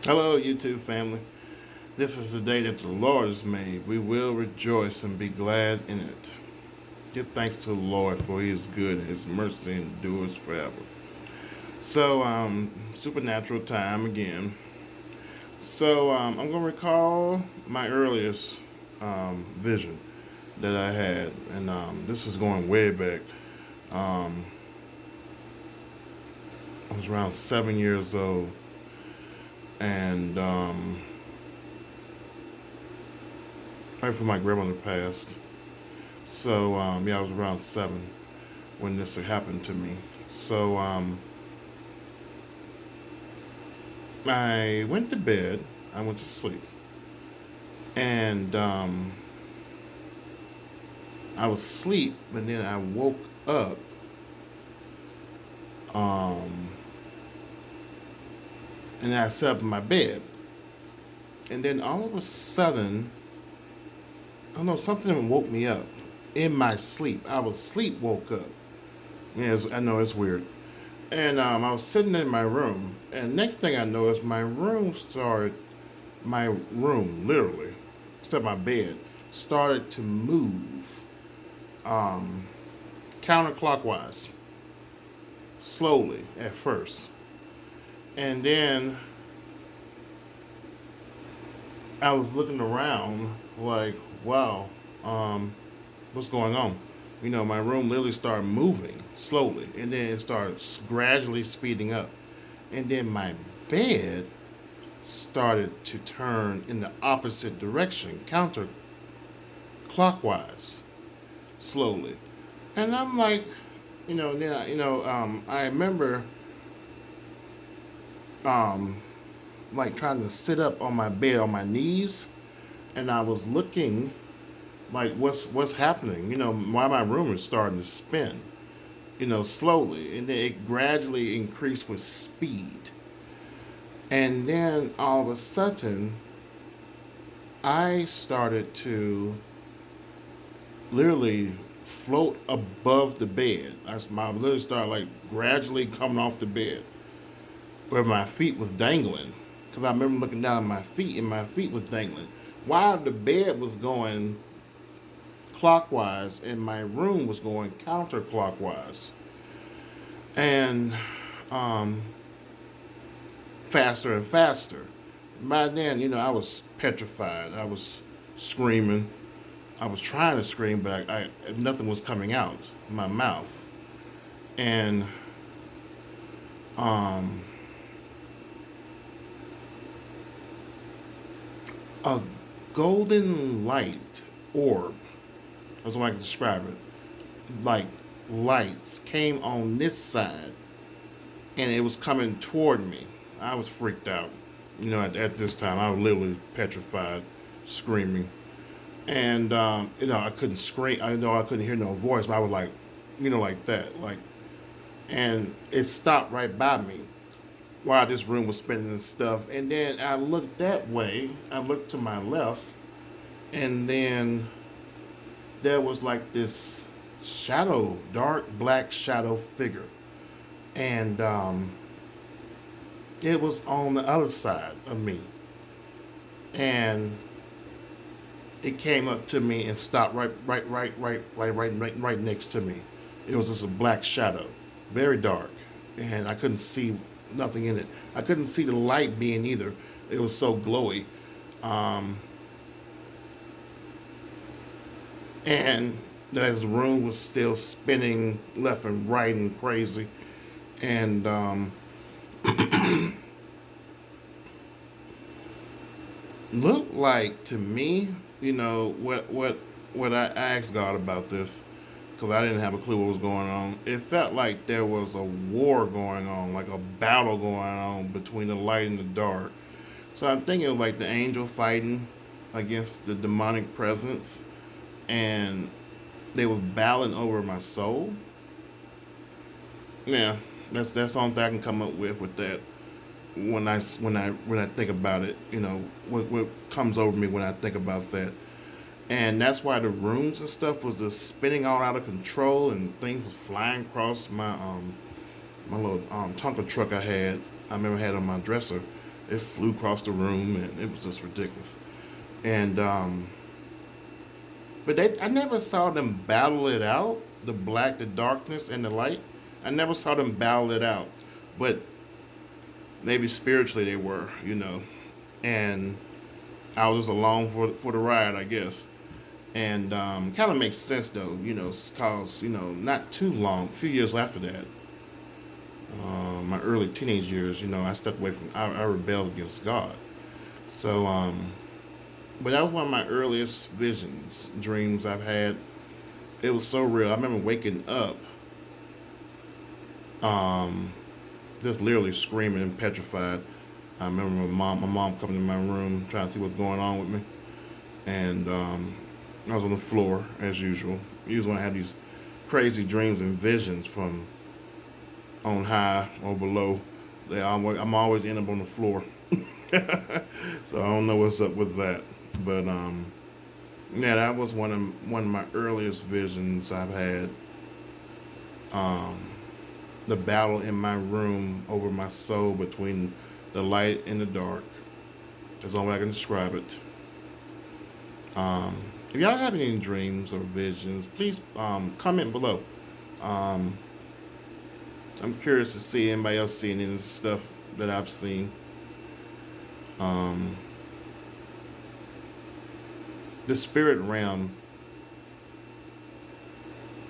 Hello, YouTube family. This is the day that the Lord has made. We will rejoice and be glad in it. Give thanks to the Lord, for He is good and His mercy endures forever. So, supernatural time again. So, I'm going to recall my earliest vision that I had, and this is going way back. Um, I was around 7 years old, and right before my grandmother passed. So yeah, I was around 7 when this had happened to me. So I went to bed. I went to sleep, and I was asleep. But then I woke up, um, and I sat up in my bed. And then all of a sudden, I don't know, something woke me up in my sleep. I was asleep, woke up. Yeah, I know it's weird. And I was sitting in my room, and next thing I noticed, my room, literally, except my bed, started to move um, counterclockwise, slowly at first. And then I was looking around like, wow, um, what's going on? My room literally started moving slowly, and then it started gradually speeding up. And then my bed started to turn in the opposite direction, counterclockwise, slowly. And I'm like, I remember, um, like trying to sit up on my bed on my knees, and I was looking like what's happening. Why my room is starting to spin. Slowly, and then it gradually increased with speed. And then all of a sudden, I started to literally float above the bed. I literally started like gradually coming off the bed where my feet was dangling. Because I remember looking down at my feet and my feet was dangling. While the bed was going clockwise and my room was going counterclockwise. And um, faster and faster. By then, I was petrified. I was screaming. I was trying to scream, but nothing was coming out of my mouth. And um, a golden light orb, that's the way I can describe it, like lights came on this side, and it was coming toward me. I was freaked out. At this time, I was literally petrified, screaming. And I couldn't scream. I know I couldn't hear no voice, but I was like, like that, like. And it stopped right by me while this room was spinning and stuff. And then I looked that way. I looked to my left, and then there was like this shadow, dark black shadow figure, and it was on the other side of me, and it came up to me and stopped right next to me. It was just a black shadow, very dark, and I couldn't see nothing in it. I couldn't see the light being either. It was so glowy, um, and the room was still spinning left and right and crazy, and looked like to me, what I asked God about this, because I didn't have a clue what was going on. It felt like there was a war going on, like a battle going on between the light and the dark. So I'm thinking of like the angel fighting against the demonic presence, and they was battling over my soul. Yeah, that's the only thing I can come up with that. When I think about it, what comes over me when I think about that. And that's why the rooms and stuff was just spinning all out of control, and things was flying across my little Tonka truck I had. I remember I had on my dresser, It flew across the room, and it was just ridiculous. And but I never saw them battle it out. The darkness, and the light. I never saw them battle it out. But maybe spiritually they were, And I was just along for the ride, I guess. And kind of makes sense though, cause not too long, a few years after that, my early teenage years, I stepped away from, I rebelled against God. So, but that was one of my earliest visions, dreams I've had. It was so real. I remember waking up, um, just literally screaming and petrified. I remember my mom coming to my room trying to see what's going on with me, and I was on the floor as usual. Usually, when I had these crazy dreams and visions from on high or below, I'm always end up on the floor. So I don't know what's up with that, but yeah, that was one of my earliest visions I've had. Um, the battle in my room over my soul between the light and the dark. That's the only way I can describe it. Um, if y'all have any dreams or visions, please comment below. Um, I'm curious to see anybody else seeing any of the stuff that I've seen. Um, the spirit realm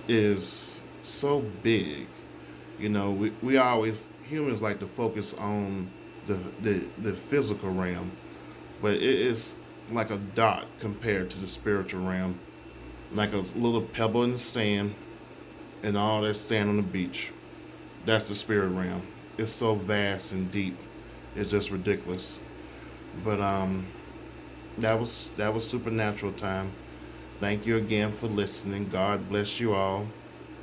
is so big. We always, humans like to focus on the physical realm, but it is like a dot compared to the spiritual realm, like a little pebble in the sand, and all that sand on the beach. That's the spirit realm. It's so vast and deep. It's just ridiculous. But that was supernatural time. Thank you again for listening. God bless you all.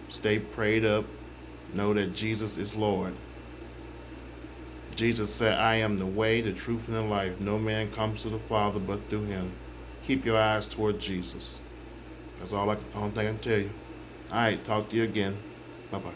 Stay prayed up. Know that Jesus is Lord. Jesus said, I am the way, the truth, and the life. No man comes to the Father but through him. Keep your eyes toward Jesus. That's all I can tell you. All right, talk to you again. Bye-bye.